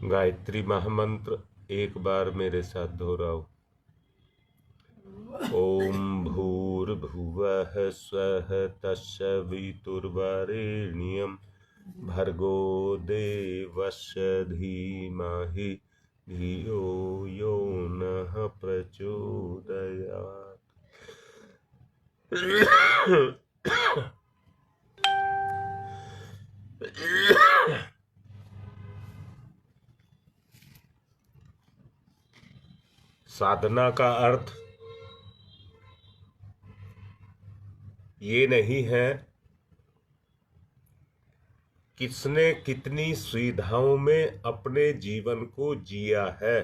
गायत्री महामंत्र एक बार मेरे साथ दोहराओ। ओम भूर्भुवः स्वः तत्सवितुर्वरेण्यं भर्गो देवस्य धीमहि धियो यो नः प्रचोदयात्। साधना का अर्थ ये नहीं है किसने कितनी सुविधाओं में अपने जीवन को जिया है।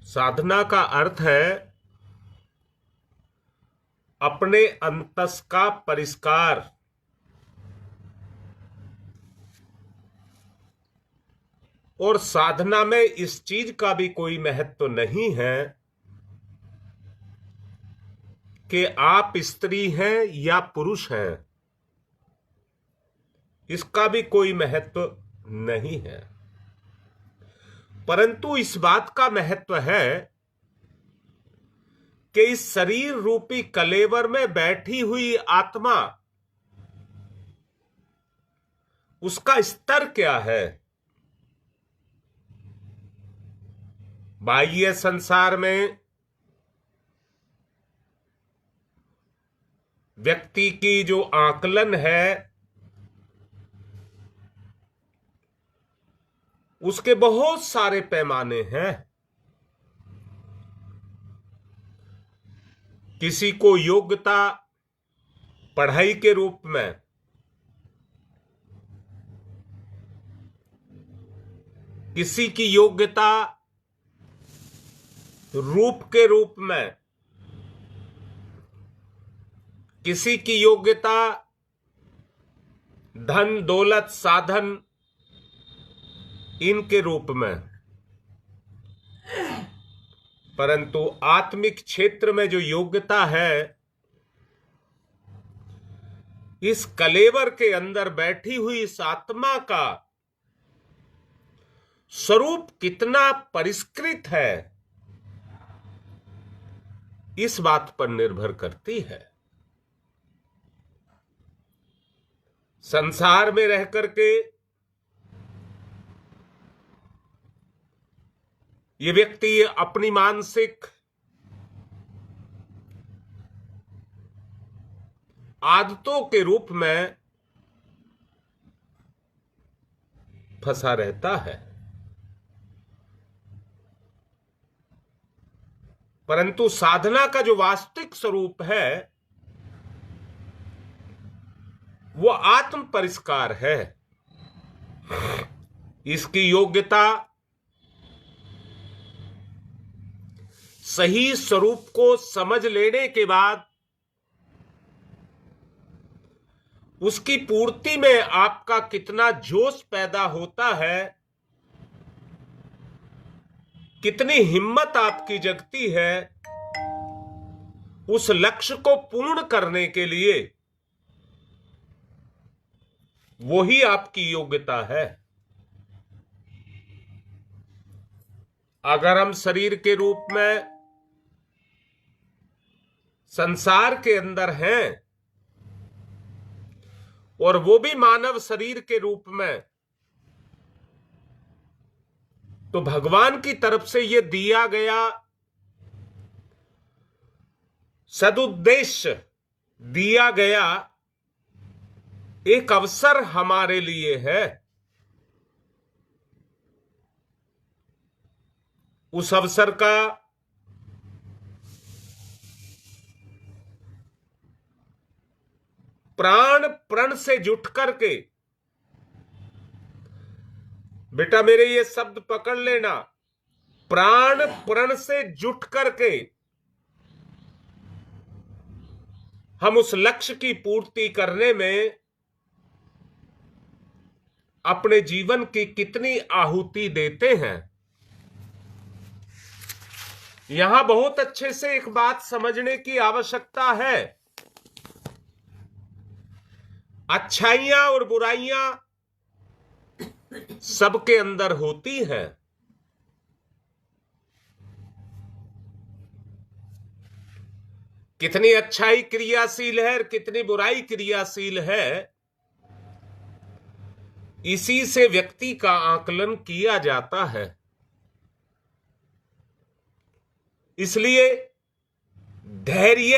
साधना का अर्थ है अपने अंतस का परिष्कार, और साधना में इस चीज का भी कोई महत्व नहीं है कि आप स्त्री हैं या पुरुष हैं, इसका भी कोई महत्व नहीं है। परंतु इस बात का महत्व है कि इस शरीर रूपी कलेवर में बैठी हुई आत्मा, उसका स्तर क्या है। बाह्य संसार में व्यक्ति की जो आकलन है उसके बहुत सारे पैमाने हैं। किसी को योग्यता पढ़ाई के रूप में, किसी की योग्यता रूप के रूप में, किसी की योग्यता धन दौलत साधन इनके रूप में। परंतु आत्मिक क्षेत्र में जो योग्यता है, इस कलेवर के अंदर बैठी हुई इस आत्मा का स्वरूप कितना परिष्कृत है, इस बात पर निर्भर करती है। संसार में रह करके ये व्यक्ति अपनी मानसिक आदतों के रूप में फंसा रहता है। परंतु साधना का जो वास्तविक स्वरूप है वो आत्म परिष्कार है। इसकी योग्यता सही स्वरूप को समझ लेने के बाद उसकी पूर्ति में आपका कितना जोश पैदा होता है, कितनी हिम्मत आपकी जगती है उस लक्ष्य को पूर्ण करने के लिए, वही आपकी योग्यता है। अगर हम शरीर के रूप में संसार के अंदर हैं और वो भी मानव शरीर के रूप में, तो भगवान की तरफ से ये दिया गया सदुद्देश्य, दिया गया एक अवसर हमारे लिए है। उस अवसर का प्राण प्रण से जुट करके, बेटा मेरे ये शब्द पकड़ लेना, प्राण प्रण से जुट करके हम उस लक्ष्य की पूर्ति करने में अपने जीवन की कितनी आहुति देते हैं। यहां बहुत अच्छे से एक बात समझने की आवश्यकता है। अच्छाइयां और बुराइयां सबके अंदर होती हैं। कितनी अच्छाई क्रियाशील है और कितनी बुराई क्रियाशील है, इसी से व्यक्ति का आकलन किया जाता है। इसलिए धैर्य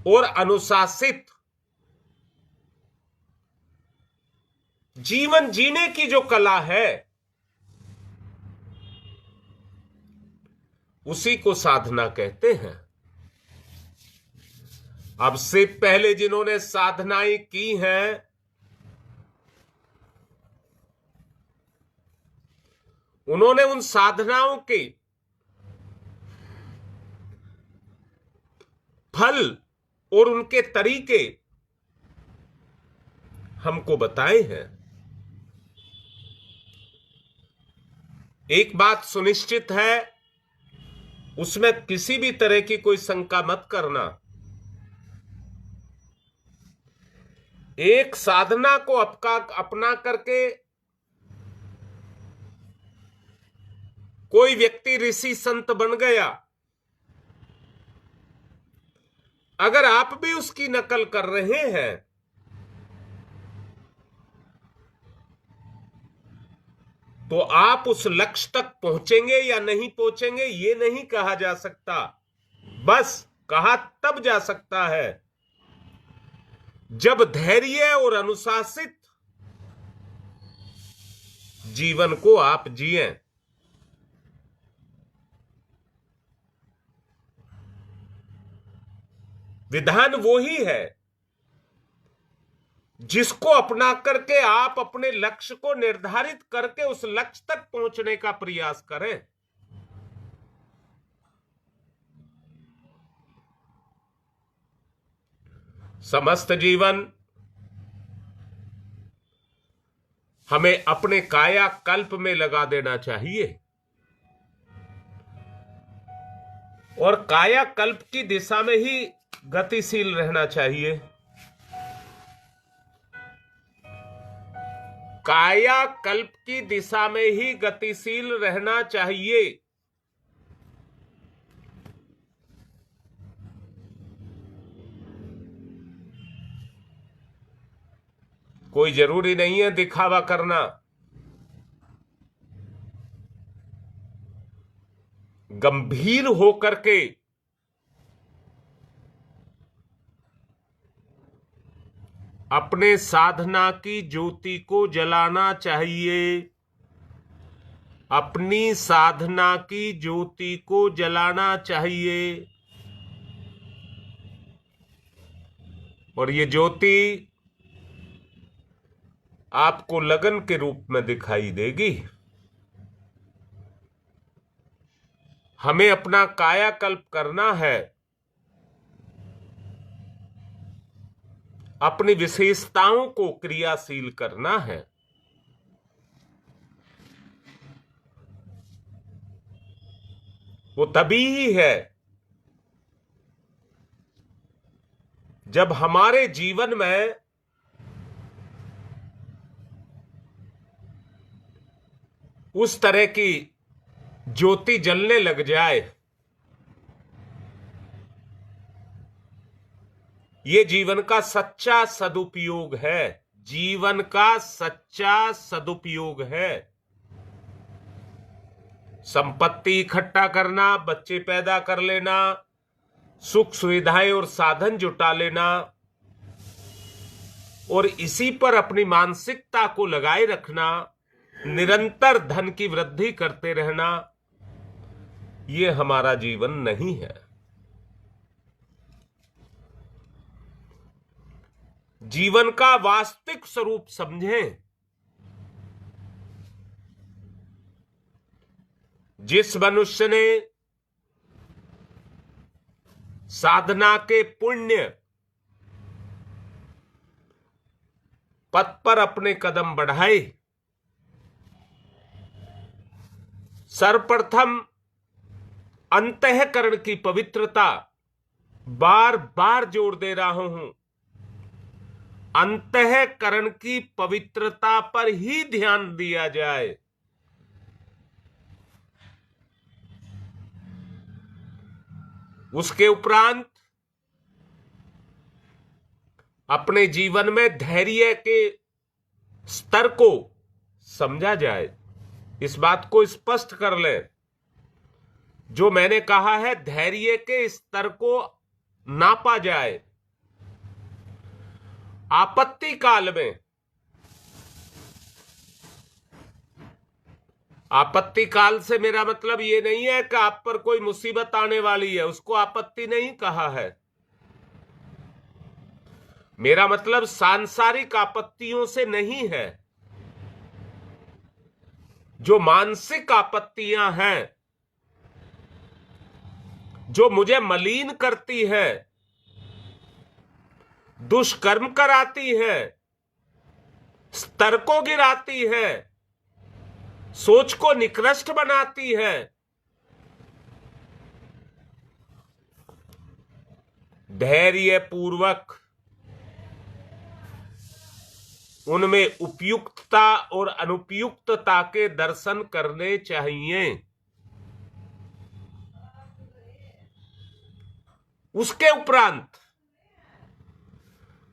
और अनुशासित जीवन जीने की जो कला है, उसी को साधना कहते हैं। अब से पहले जिन्होंने साधनाएं की हैं, उन्होंने उन साधनाओं के फल और उनके तरीके हमको बताए हैं। एक बात सुनिश्चित है, उसमें किसी भी तरह की कोई शंका मत करना। एक साधना को अपना करके कोई व्यक्ति ऋषि संत बन गया, अगर आप भी उसकी नकल कर रहे हैं तो आप उस लक्ष्य तक पहुंचेंगे या नहीं पहुंचेंगे, यह नहीं कहा जा सकता। बस कहा तब जा सकता है जब धैर्य और अनुशासित जीवन को आप जिएं। विधान वो ही है जिसको अपना करके आप अपने लक्ष्य को निर्धारित करके उस लक्ष्य तक पहुंचने का प्रयास करें। समस्त जीवन हमें अपने कायाकल्प में लगा देना चाहिए और कायाकल्प की दिशा में ही गतिशील रहना चाहिए। कायाकल्प की दिशा में ही गतिशील रहना चाहिए। कोई जरूरी नहीं है दिखावा करना। गंभीर होकर के अपने साधना की ज्योति को जलाना चाहिए। अपनी साधना की ज्योति को जलाना चाहिए और ये ज्योति आपको लगन के रूप में दिखाई देगी। हमें अपना कायाकल्प करना है, अपनी विशेषताओं को क्रियाशील करना है। वो तभी ही है जब हमारे जीवन में उस तरह की ज्योति जलने लग जाए। ये जीवन का सच्चा सदुपयोग है। जीवन का सच्चा सदुपयोग है। संपत्ति इकट्ठा करना, बच्चे पैदा कर लेना, सुख सुविधाएं और साधन जुटा लेना और इसी पर अपनी मानसिकता को लगाए रखना, निरंतर धन की वृद्धि करते रहना, यह हमारा जीवन नहीं है। जीवन का वास्तविक स्वरूप समझें। जिस मनुष्य ने साधना के पुण्य पथ पर अपने कदम बढ़ाए, सर्वप्रथम अंतःकरण की पवित्रता, बार बार जोर दे रहा हूं, अंतःकरण की पवित्रता पर ही ध्यान दिया जाए। उसके उपरांत अपने जीवन में धैर्य के स्तर को समझा जाए। इस बात को स्पष्ट कर लें, जो मैंने कहा है धैर्य के स्तर को नापा जाए। आपत्ति काल में, आपत्ति काल से मेरा मतलब यह नहीं है कि आप पर कोई मुसीबत आने वाली है, उसको आपत्ति नहीं कहा है। मेरा मतलब सांसारिक आपत्तियों से नहीं है। जो मानसिक आपत्तियां हैं, जो मुझे मलिन करती है, दुष्कर्म कराती है, स्तर को गिराती है, सोच को निकृष्ट बनाती है, धैर्य पूर्वक उनमें उपयुक्तता और अनुपयुक्तता के दर्शन करने चाहिए। उसके उपरांत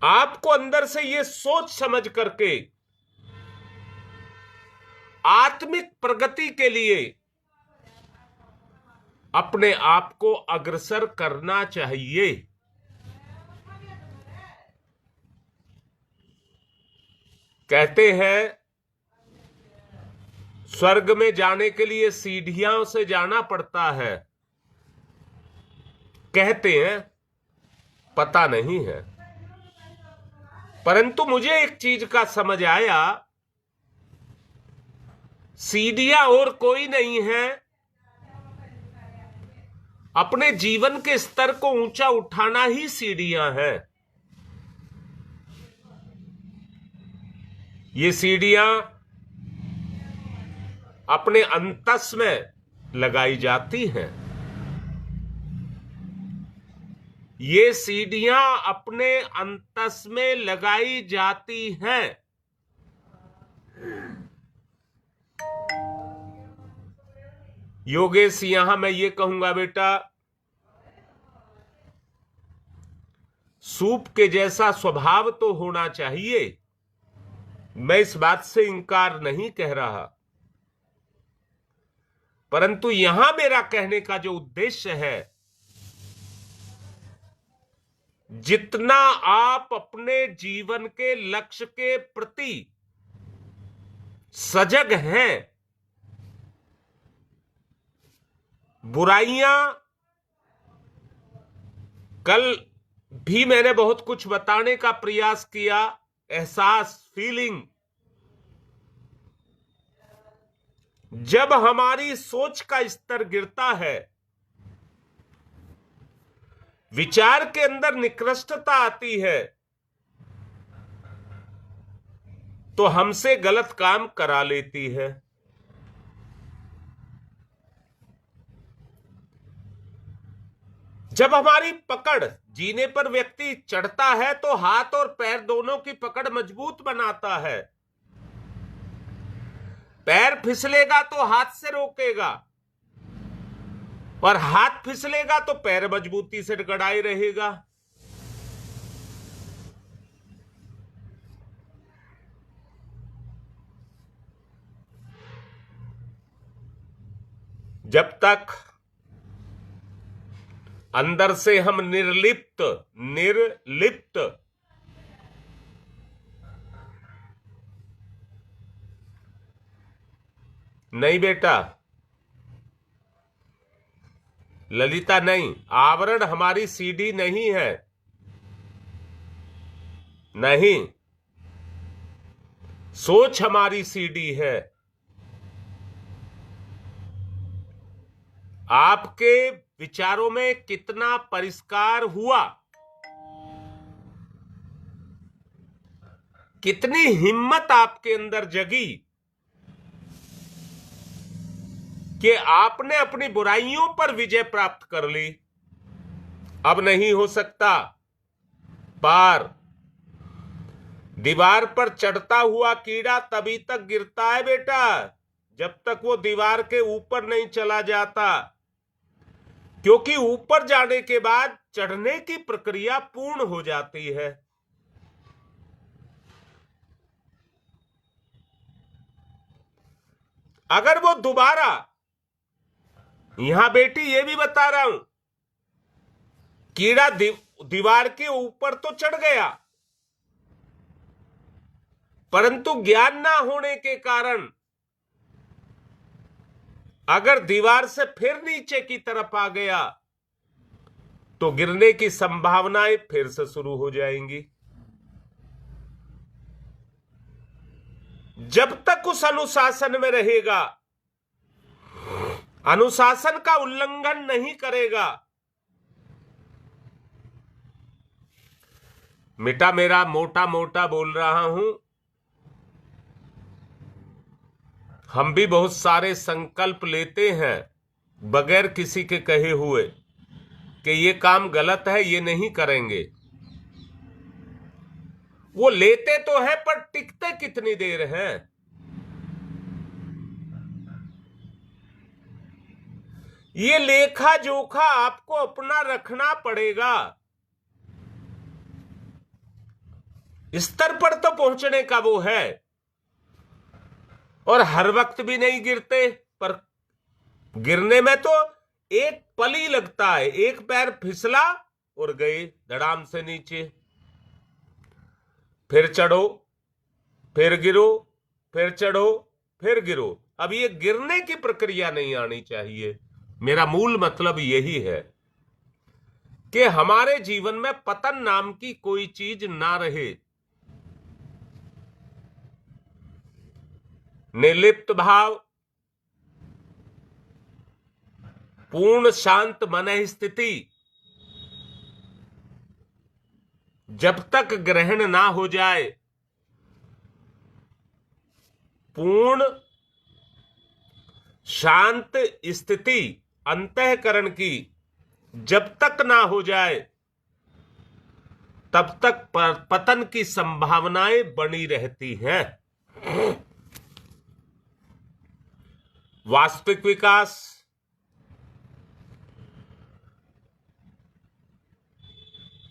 आपको अंदर से यह सोच समझ करके आत्मिक प्रगति के लिए अपने आप को अग्रसर करना चाहिए। कहते हैं स्वर्ग में जाने के लिए सीढ़ियों से जाना पड़ता है। कहते हैं, पता नहीं है, परंतु मुझे एक चीज का समझ आया, सीढ़ियां और कोई नहीं है, अपने जीवन के स्तर को ऊंचा उठाना ही सीढ़ियां हैं। ये सीढ़ियां अपने अंतस में लगाई जाती हैं। ये सीढ़ियां अपने अंतस में लगाई जाती हैं। योगेश, यहां मैं ये कहूंगा बेटा, सूप के जैसा स्वभाव तो होना चाहिए, मैं इस बात से इंकार नहीं कह रहा, परंतु यहां मेरा कहने का जो उद्देश्य है, जितना आप अपने जीवन के लक्ष्य के प्रति सजग हैं, बुराइयां, कल भी मैंने बहुत कुछ बताने का प्रयास किया, एहसास, फीलिंग, जब हमारी सोच का स्तर गिरता है, विचार के अंदर निकृष्टता आती है, तो हमसे गलत काम करा लेती है। जब हमारी पकड़ जीने पर व्यक्ति चढ़ता है तो हाथ और पैर दोनों की पकड़ मजबूत बनाता है। पैर फिसलेगा तो हाथ से रोकेगा, और हाथ फिसलेगा तो पैर मजबूती से गड़ाए रहेगा। जब तक अंदर से हम निर्लिप्त नहीं बेटा, ललिता नहीं, आवरण हमारी सीढ़ी नहीं है, नहीं, सोच हमारी सीढ़ी है। आपके विचारों में कितना परिष्कार हुआ, कितनी हिम्मत आपके अंदर जगी कि आपने अपनी बुराइयों पर विजय प्राप्त कर ली। अब नहीं हो सकता पार। दीवार पर चढ़ता हुआ कीड़ा तभी तक गिरता है बेटा जब तक वो दीवार के ऊपर नहीं चला जाता, क्योंकि ऊपर जाने के बाद चढ़ने की प्रक्रिया पूर्ण हो जाती है। अगर वो दोबारा, यहां बेटी ये भी बता रहा हूं, कीड़ा दीवार के ऊपर तो चढ़ गया, परंतु ज्ञान ना होने के कारण अगर दीवार से फिर नीचे की तरफ आ गया तो गिरने की संभावनाएं फिर से शुरू हो जाएंगी। जब तक उस अनुशासन में रहेगा, अनुशासन का उल्लंघन नहीं करेगा, बेटा मेरा मोटा मोटा बोल रहा हूं, हम भी बहुत सारे संकल्प लेते हैं बगैर किसी के कहे हुए कि ये काम गलत है, ये नहीं करेंगे। वो लेते तो है पर टिकते कितनी देर है। ये लेखा जोखा आपको अपना रखना पड़ेगा। स्तर पर तो पहुंचने का वो है, और हर वक्त भी नहीं गिरते, पर गिरने में तो एक पल ही लगता है। एक पैर फिसला और गए धड़ाम से नीचे, फिर चढ़ो, फिर गिरो, फिर चढ़ो, फिर गिरो। अब ये गिरने की प्रक्रिया नहीं आनी चाहिए। मेरा मूल मतलब यही है कि हमारे जीवन में पतन नाम की कोई चीज ना रहे। निर्लिप्त भाव, पूर्ण शांत मन स्थिति जब तक ग्रहण ना हो जाए, पूर्ण शांत स्थिति अंतःकरण की जब तक ना हो जाए, तब तक पतन की संभावनाएं बनी रहती हैं। वास्तविक विकास,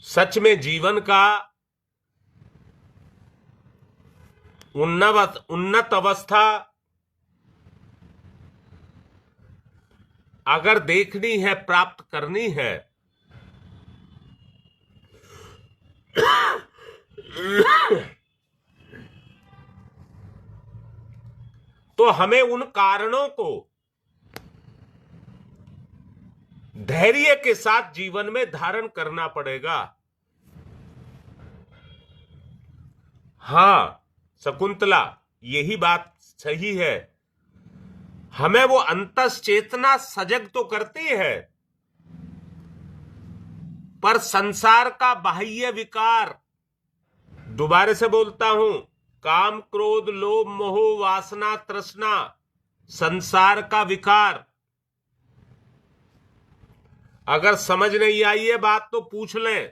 सच में जीवन का उन्नत अवस्था अगर देखनी है, प्राप्त करनी है, तो हमें उन कारणों को धैर्य के साथ जीवन में धारण करना पड़ेगा। हां शकुंतला, यही बात सही है। हमें वो अंतस चेतना सजग तो करती है, पर संसार का बाह्य विकार, दोबारा से बोलता हूं, काम क्रोध लोभ मोह वासना तृष्णा, संसार का विकार, अगर समझ नहीं आई है बात तो पूछ लें।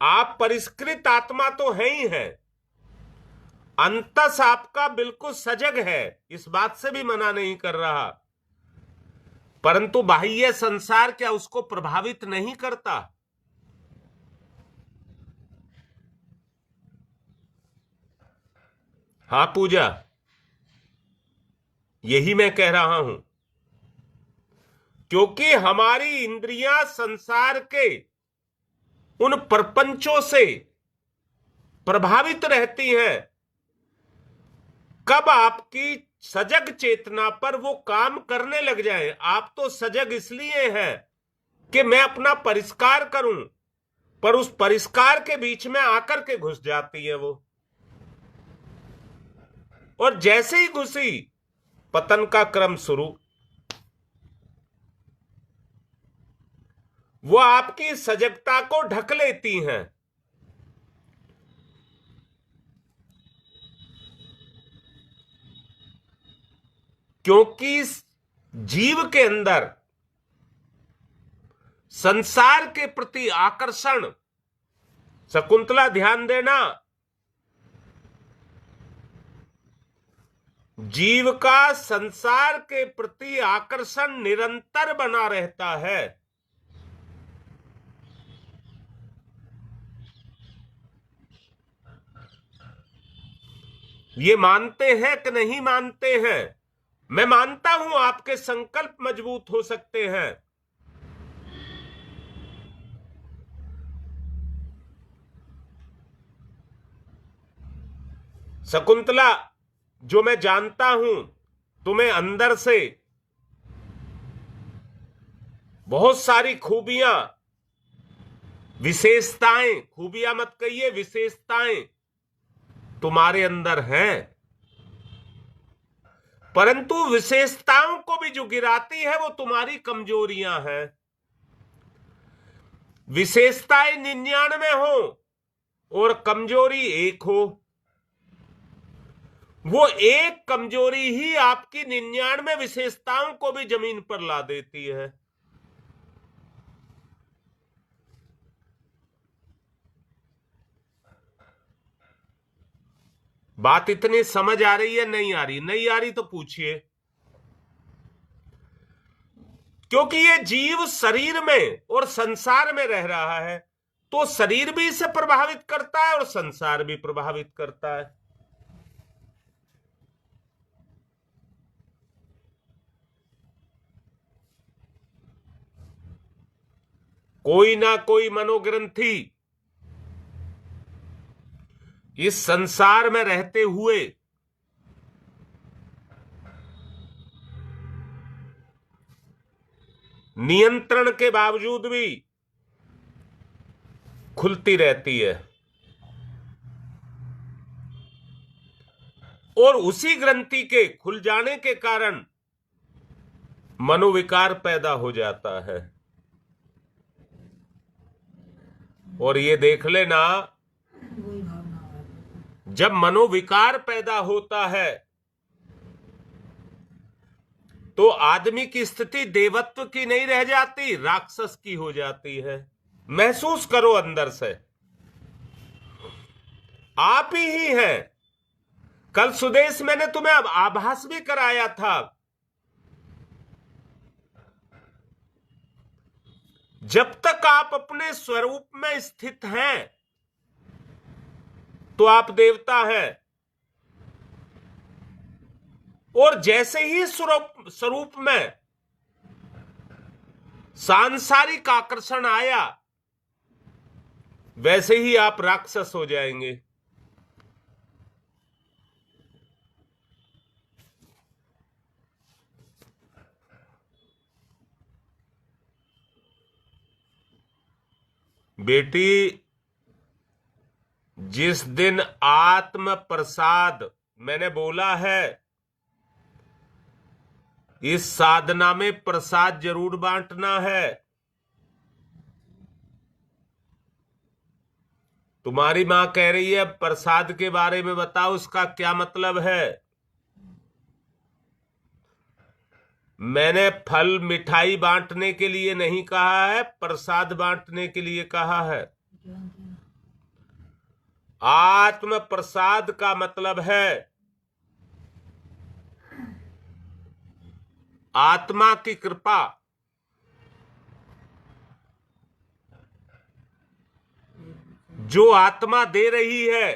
आप परिष्कृत आत्मा तो है ही है, अंतस आपका बिल्कुल सजग है, इस बात से भी मना नहीं कर रहा, परंतु बाह्य संसार क्या उसको प्रभावित नहीं करता? हाँ पूजा, यही मैं कह रहा हूं, क्योंकि हमारी इंद्रियां संसार के उन प्रपंचों से प्रभावित रहती हैं। कब आपकी सजग चेतना पर वो काम करने लग जाए, आप तो सजग इसलिए हैं कि मैं अपना परिष्कार करूं, पर उस परिष्कार के बीच में आकर के घुस जाती है वो, और जैसे ही घुसी पतन का क्रम शुरू। वो आपकी सजगता को ढक लेती हैं। क्योंकि जीव के अंदर संसार के प्रति आकर्षण शकुंतला ध्यान देना, जीव का संसार के प्रति आकर्षण निरंतर बना रहता है। ये मानते हैं कि नहीं मानते हैं? मैं मानता हूं आपके संकल्प मजबूत हो सकते हैं, शकुंतला, जो मैं जानता हूं तुम्हें अंदर से बहुत सारी खूबियां, विशेषताएं, खूबियां मत कहिए, विशेषताएं तुम्हारे अंदर हैं, परंतु विशेषताओं को भी जो गिराती है वो तुम्हारी कमजोरियां हैं। विशेषताएं 99 हो और कमजोरी 1 हो, वो एक कमजोरी ही आपकी 99 विशेषताओं को भी जमीन पर ला देती है। बात इतनी समझ आ रही है? नहीं आ रही? नहीं आ रही तो पूछिए। क्योंकि ये जीव शरीर में और संसार में रह रहा है, तो शरीर भी इसे प्रभावित करता है और संसार भी प्रभावित करता है। कोई ना कोई मनोग्रंथि इस संसार में रहते हुए नियंत्रण के बावजूद भी खुलती रहती है, और उसी ग्रंथि के खुल जाने के कारण मनोविकार पैदा हो जाता है। और ये देख लेना, जब मनोविकार पैदा होता है तो आदमी की स्थिति देवत्व की नहीं रह जाती, राक्षस की हो जाती है। महसूस करो अंदर से, आप ही हैं। कल सुदेश मैंने तुम्हें अब आभास भी कराया था, जब तक आप अपने स्वरूप में स्थित हैं तो आप देवता हैं, और जैसे ही स्वरूप में सांसारिक आकर्षण आया, वैसे ही आप राक्षस हो जाएंगे। बेटी, जिस दिन आत्म प्रसाद मैंने बोला है, इस साधना में प्रसाद जरूर बांटना है। तुम्हारी मां कह रही है प्रसाद के बारे में बताओ, उसका क्या मतलब है? मैंने फल मिठाई बांटने के लिए नहीं कहा है, प्रसाद बांटने के लिए कहा है। आत्म प्रसाद का मतलब है आत्मा की कृपा। जो आत्मा दे रही है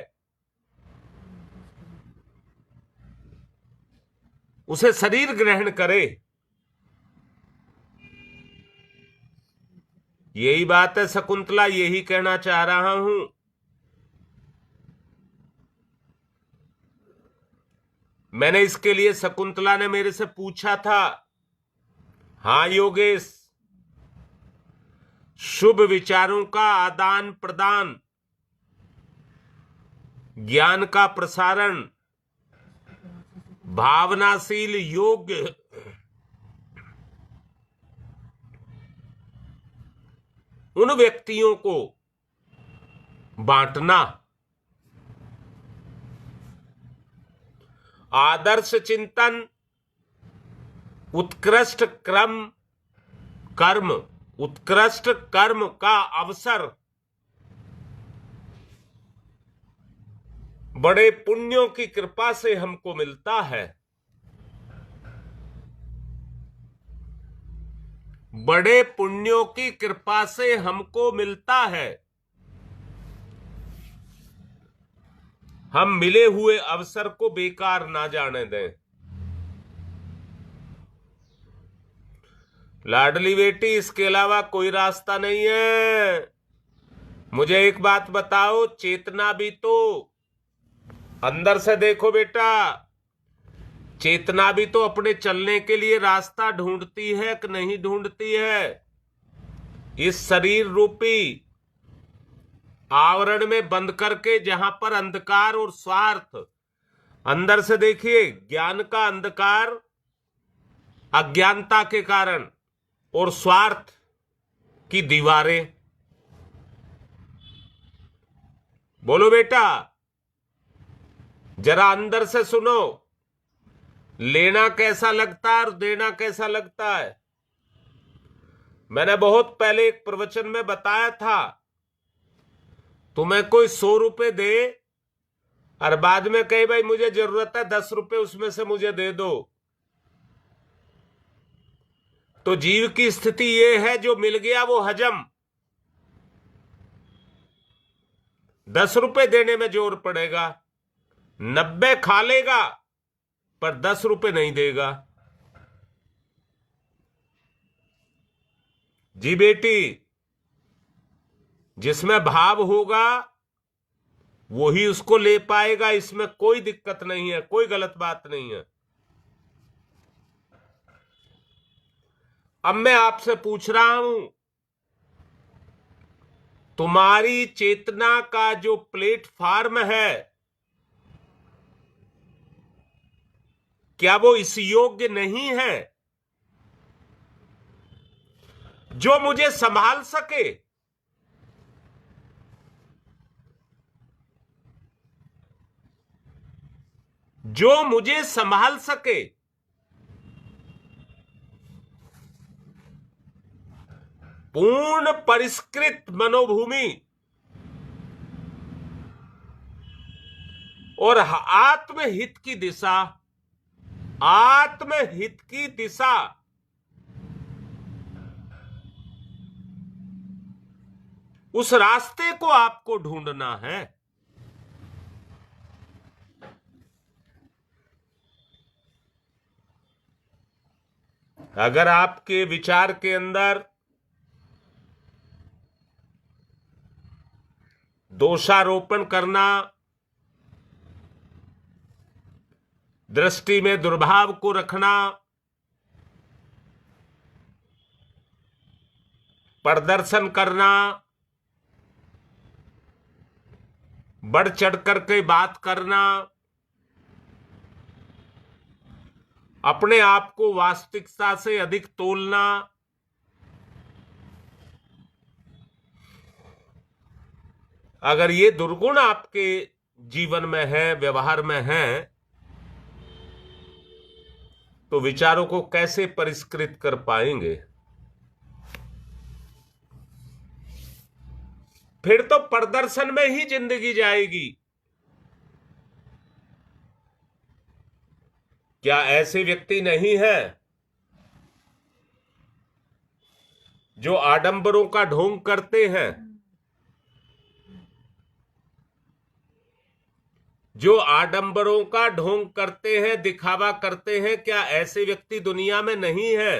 उसे शरीर ग्रहण करे। यही बात है शकुंतला, यही कहना चाह रहा हूं। मैंने इसके लिए, शकुंतला ने मेरे से पूछा था, हां योगेश, शुभ विचारों का आदान प्रदान, ज्ञान का प्रसारण, भावनाशील योग, उन व्यक्तियों को बांटना, आदर्श चिंतन, उत्कृष्ट कर्म का अवसर बड़े पुण्यों की कृपा से हमको मिलता है। बड़े पुण्यों की कृपा से हमको मिलता है। हम मिले हुए अवसर को बेकार ना जाने दें। लाडली बेटी, इसके अलावा कोई रास्ता नहीं है। मुझे एक बात बताओ, चेतना भी तो अंदर से देखो बेटा, चेतना भी तो अपने चलने के लिए रास्ता ढूंढती है कि नहीं ढूंढती है? इस शरीर रूपी आवरण में बंद करके, जहां पर अंधकार और स्वार्थ, अंदर से देखिए, ज्ञान का अंधकार अज्ञानता के कारण और स्वार्थ की दीवारें। बोलो बेटा, जरा अंदर से सुनो, लेना कैसा लगता है और देना कैसा लगता है। मैंने बहुत पहले एक प्रवचन में बताया था, तुम्हें कोई 100 रुपए दे और बाद में कहे भाई मुझे जरूरत है 10 रुपए, उसमें से मुझे दे दो, तो जीव की स्थिति यह है, जो मिल गया वो हजम। 10 रुपए देने में जोर पड़ेगा, 90 खा लेगा पर 10 रुपए नहीं देगा। जी बेटी, जिसमें भाव होगा वही उसको ले पाएगा, इसमें कोई दिक्कत नहीं है, कोई गलत बात नहीं है। अब मैं आपसे पूछ रहा हूं, तुम्हारी चेतना का जो प्लेटफॉर्म है, क्या वो इस योग्य नहीं है जो मुझे संभाल सके? जो मुझे संभाल सके। पूर्ण परिष्कृत मनोभूमि और आत्महित की दिशा, आत्महित की दिशा, उस रास्ते को आपको ढूंढना है। अगर आपके विचार के अंदर दोषारोपण करना, दृष्टि में दुर्भाव को रखना, प्रदर्शन करना, बढ़ चढ़ करके बात करना, अपने आप को वास्तविकता से अधिक तोलना, अगर ये दुर्गुण आपके जीवन में है, व्यवहार में है, तो विचारों को कैसे परिष्कृत कर पाएंगे? फिर तो प्रदर्शन में ही जिंदगी जाएगी। क्या ऐसे व्यक्ति नहीं है जो आडंबरों का ढोंग करते हैं, जो आडंबरों का ढोंग करते हैं, दिखावा करते हैं? क्या ऐसे व्यक्ति दुनिया में नहीं है?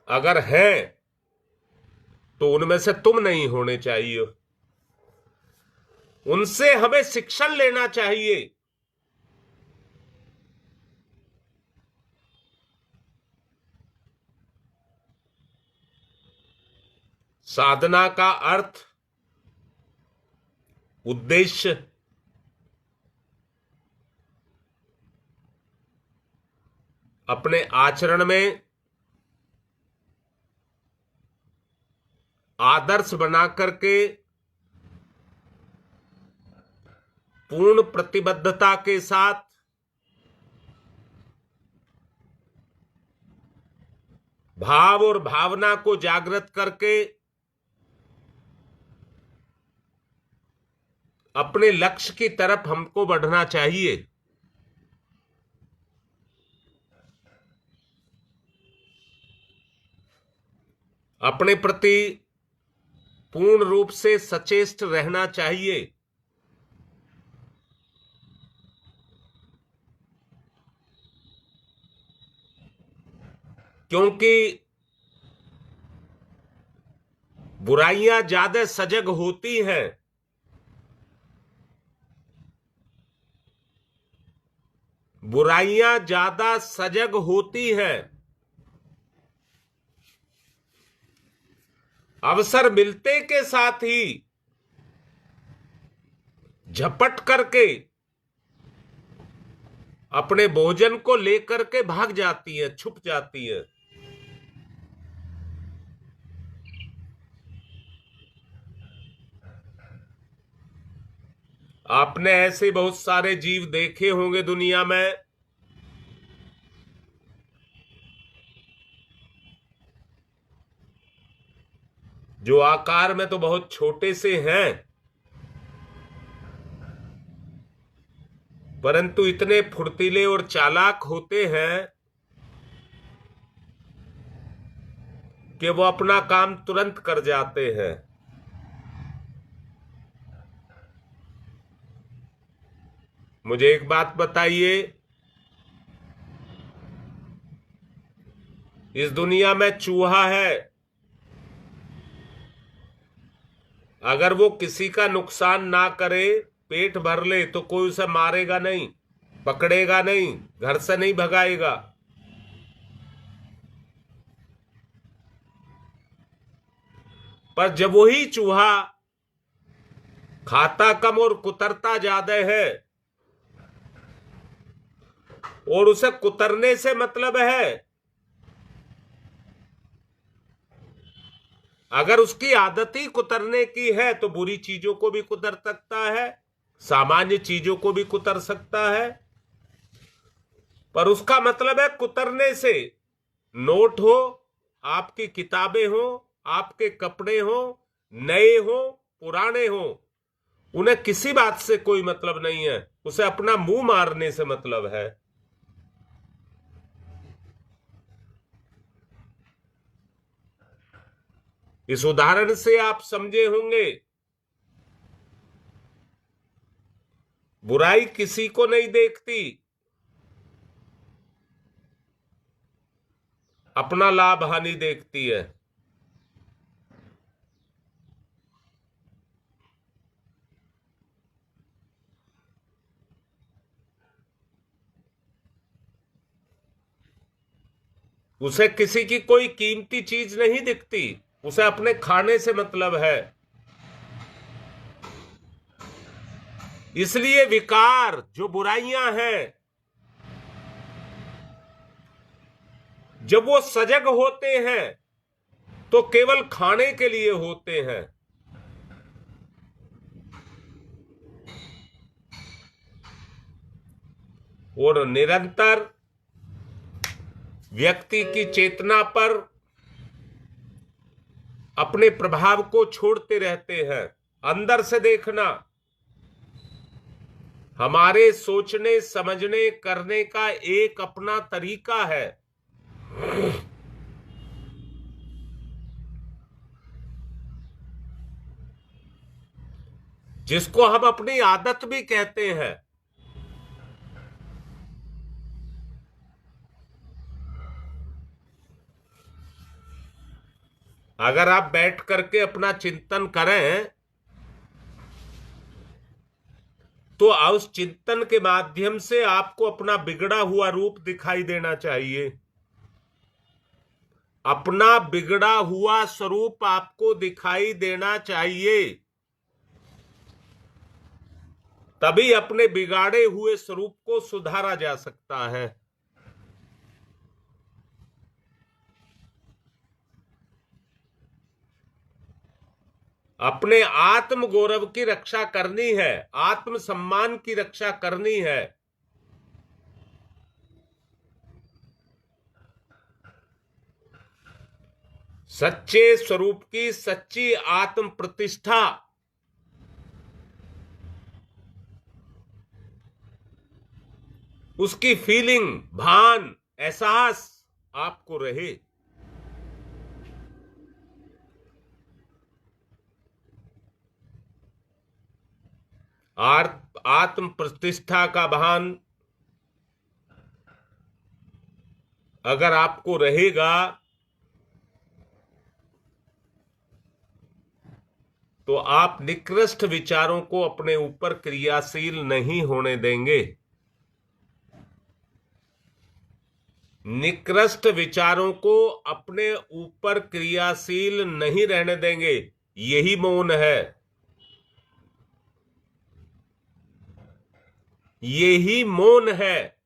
अगर है तो उनमें से तुम नहीं होने चाहिए। उनसे हमें शिक्षण लेना चाहिए। साधना का अर्थ, उद्देश्य, अपने आचरण में आदर्श बना करके पूर्ण प्रतिबद्धता के साथ भाव और भावना को जागृत करके अपने लक्ष्य की तरफ हमको बढ़ना चाहिए। अपने प्रति पूर्ण रूप से सचेष्ट रहना चाहिए। क्योंकि बुराइयां ज्यादा सजग होती हैं, बुराइयां ज्यादा सजग होती हैं। अवसर मिलते के साथ ही झपट करके अपने भोजन को लेकर के भाग जाती है, छुप जाती है। आपने ऐसे बहुत सारे जीव देखे होंगे दुनिया में, जो आकार में तो बहुत छोटे से हैं, परंतु इतने फुर्तीले और चालाक होते हैं कि वो अपना काम तुरंत कर जाते हैं। मुझे एक बात बताइए, इस दुनिया में चूहा है, अगर वो किसी का नुकसान ना करे, पेट भर ले, तो कोई उसे मारेगा नहीं, पकड़ेगा नहीं, घर से नहीं भगाएगा। पर जब वही चूहा खाता कम और कुतरता ज्यादा है, और उसे कुतरने से मतलब है, अगर उसकी आदत ही कुतरने की है तो बुरी चीजों को भी कुतर सकता है, सामान्य चीजों को भी कुतर सकता है। पर उसका मतलब है कुतरने से। नोट हो, आपकी किताबें हो, आपके कपड़े हो, नए हो, पुराने हो, उन्हें किसी बात से कोई मतलब नहीं है, उसे अपना मुंह मारने से मतलब है। इस उदाहरण से आप समझे होंगे, बुराई किसी को नहीं देखती, अपना लाभ हानि देखती है। उसे किसी की कोई कीमती चीज नहीं दिखती, उसे अपने खाने से मतलब है। इसलिए विकार, जो बुराइयां हैं, जब वो सजग होते हैं तो केवल खाने के लिए होते हैं। और निरंतर व्यक्ति की चेतना पर अपने प्रभाव को छोड़ते रहते हैं। अंदर से देखना, हमारे सोचने समझने करने का एक अपना तरीका है, जिसको हम अपनी आदत भी कहते हैं। अगर आप बैठ करके अपना चिंतन करें तो उस चिंतन के माध्यम से आपको अपना बिगड़ा हुआ रूप दिखाई देना चाहिए। अपना बिगड़ा हुआ स्वरूप आपको दिखाई देना चाहिए, तभी अपने बिगाड़े हुए स्वरूप को सुधारा जा सकता है। अपने आत्म गौरव की रक्षा करनी है, आत्म सम्मान की रक्षा करनी है। सच्चे स्वरूप की सच्ची आत्म प्रतिष्ठा उसकी फीलिंग, भान, एहसास आपको रहे। आत्म प्रतिष्ठा का भान अगर आपको रहेगा तो आप निकृष्ट विचारों को अपने ऊपर क्रियाशील नहीं होने देंगे। निकृष्ट विचारों को अपने ऊपर क्रियाशील नहीं रहने देंगे। यही मौन है, यही मौन है।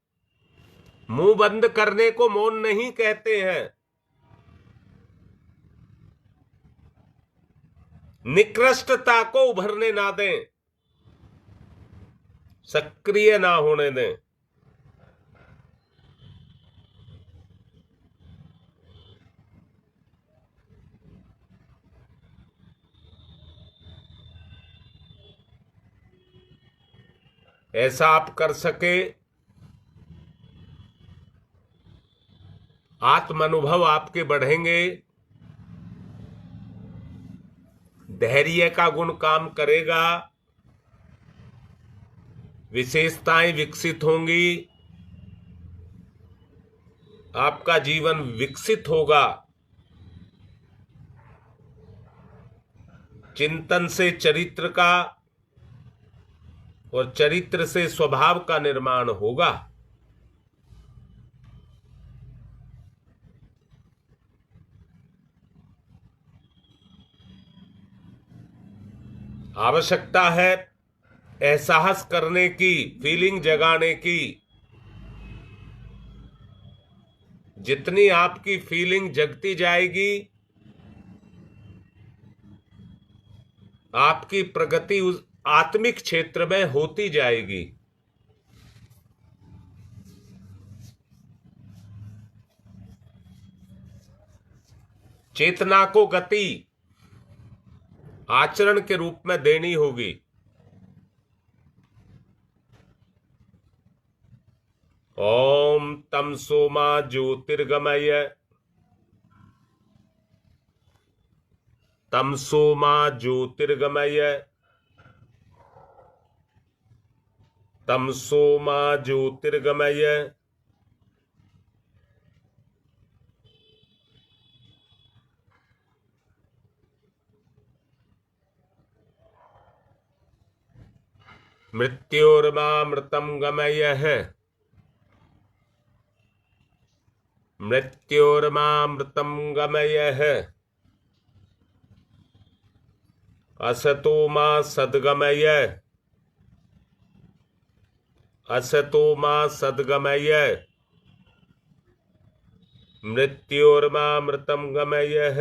मुंह बंद करने को मौन नहीं कहते हैं। निकृष्टता को उभरने ना दें, सक्रिय ना होने दें। ऐसा आप कर सके, आत्म अनुभव आपके बढ़ेंगे, धैर्य का गुण काम करेगा, विशेषताएं विकसित होंगी, आपका जीवन विकसित होगा। चिंतन से चरित्र का और चरित्र से स्वभाव का निर्माण होगा। आवश्यकता है एहसास करने की, फीलिंग जगाने की। जितनी आपकी फीलिंग जगती जाएगी, आपकी प्रगति उस आत्मिक क्षेत्र में होती जाएगी। चेतना को गति आचरण के रूप में देनी होगी। ओम तमसो मा ज्योतिर्गमय, तमसो मा ज्योतिर्गमय, तमसो मा ज्योतिर्गमय। मृत्योर्मामृतं गमयः, मृत्योर्मामृतं गमयः। असतो मा सद्गमय, असतो मा सद्गमय। मृत्योर्मामृतं गमयः।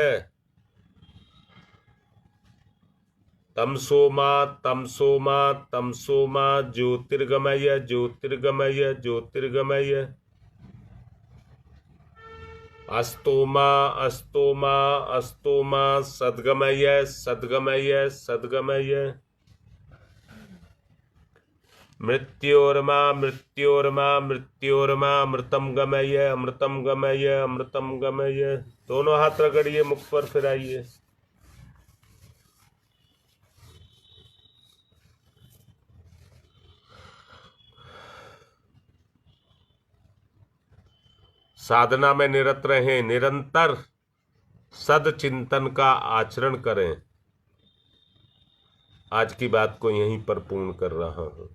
तमसो मा तमसो मा तमसो मा ज्योतिर्गमय, ज्योतिर्गमय, ज्योतिर्गमय। अस्तो मा अस्तो मा अस्तो मा सद्गमय, सद्गमय, सद्गमय। मृत्योर्मा मृत्योर्मा मृत्योर्मा अमृतम गमय, अमृतम गमय, अमृतम गमय। दोनों हाथ रगड़िए, मुख पर फिराइए। साधना में निरत रहें, निरंतर सदचिंतन का आचरण करें। आज की बात को यहीं पर पूर्ण कर रहा हूं।